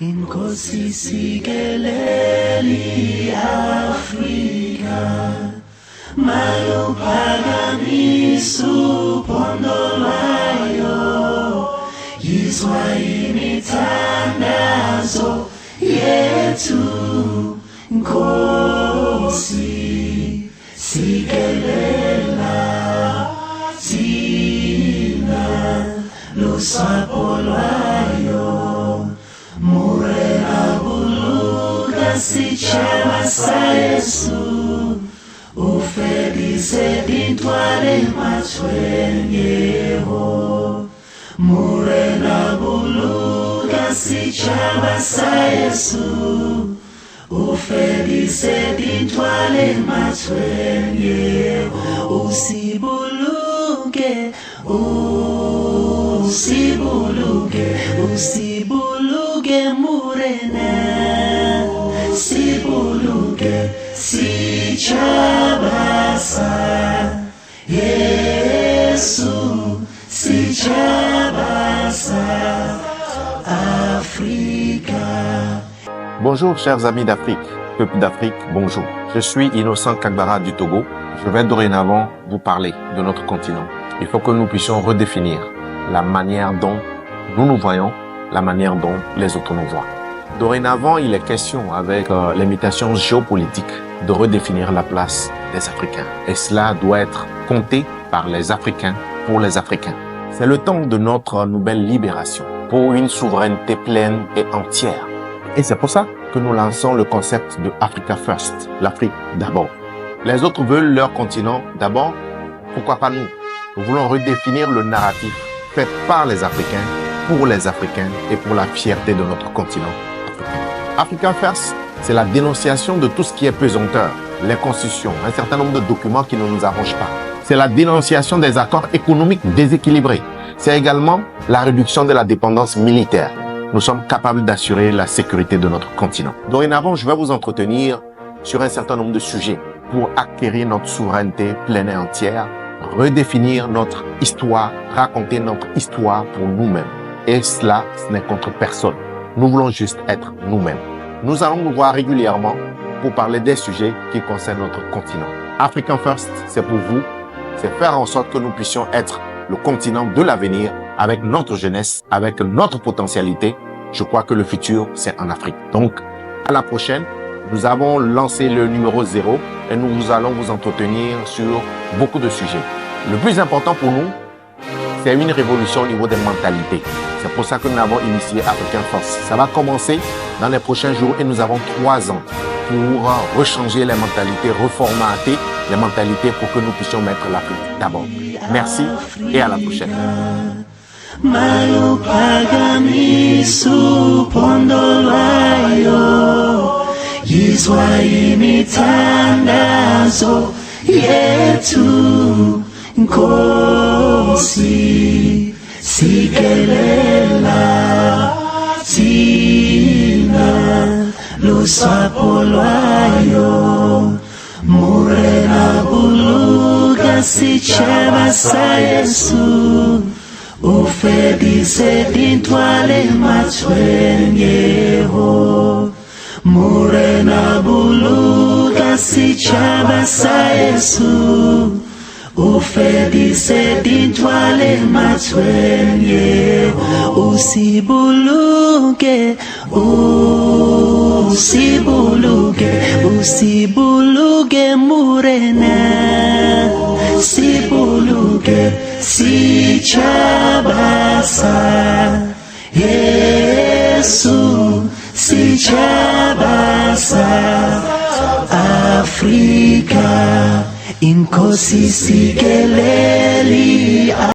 Inkosi sikeleli Afrika, maluphakamisu phondo lwayo, yizwa imithandazo yethu. Nkosi sikelela thina lusapho lwayo, murena buluka sitshaba sa Yesu, ufedise dintwale matshwenyeho. Murena buluka sitshaba sa Yesu, ufedise dintwale matshwenyeho. Usibuluke, usibuluke, usibuluke murena, sibuluke sitshaba sa Yesu, sitshaba sa Afrika. Bonjour chers amis d'Afrique, peuple d'Afrique, bonjour. Je suis Innocent Kagbara du Togo. Je vais dorénavant vous parler de notre continent. Il faut que nous puissions redéfinir la manière dont nous nous voyons, la manière dont les autres nous voient. Dorénavant, il est question avec l'imitation géopolitique de redéfinir la place des Africains. Et cela doit être compté par les Africains pour les Africains. C'est le temps de notre nouvelle libération pour une souveraineté pleine et entière. Et c'est pour ça que nous lançons le concept de Africa First, l'Afrique d'abord. Les autres veulent leur continent d'abord, pourquoi pas nous? Nous voulons redéfinir le narratif fait par les Africains, pour les Africains et pour la fierté de notre continent africain. Africa First, c'est la dénonciation de tout ce qui est pesanteur, les constitutions, un certain nombre de documents qui ne nous arrangent pas. C'est la dénonciation des accords économiques déséquilibrés. C'est également la réduction de la dépendance militaire. Nous sommes capables d'assurer la sécurité de notre continent. Dorénavant, je vais vous entretenir sur un certain nombre de sujets pour acquérir notre souveraineté pleine et entière, redéfinir notre histoire, raconter notre histoire pour nous-mêmes. Et cela, ce n'est contre personne. Nous voulons juste être nous-mêmes. Nous allons nous voir régulièrement pour parler des sujets qui concernent notre continent. African First, c'est pour vous, c'est faire en sorte que nous puissions être le continent de l'avenir avec notre jeunesse, avec notre potentialité. Je crois que le futur, c'est en Afrique. Donc, à la prochaine. Nous avons lancé le numéro 0 et nous allons vous entretenir sur beaucoup de sujets. Le plus important pour nous, c'est une révolution au niveau des mentalités. C'est pour ça que nous avons initié African First. Ça va commencer dans les prochains jours et nous avons 3 ans pour rechanger les mentalités, reformater les mentalités pour que nous puissions mettre l'Afrique d'abord. Merci et à la prochaine. Yizwa imithandazo yethu. Nkosi sikelela thina lusapho lwayo, murena buluka sitshaba sa Yesu, ufedise dintwale matshwenyeho. Murena buluka sitshaba sa Yesu, ufedise dintwale matshwenyeho. Usibuluke, usibuluke, usibuluke murena, sibuluke sitshaba sa Yesu, sitshaba sa Afrika. Inkosi sikeleli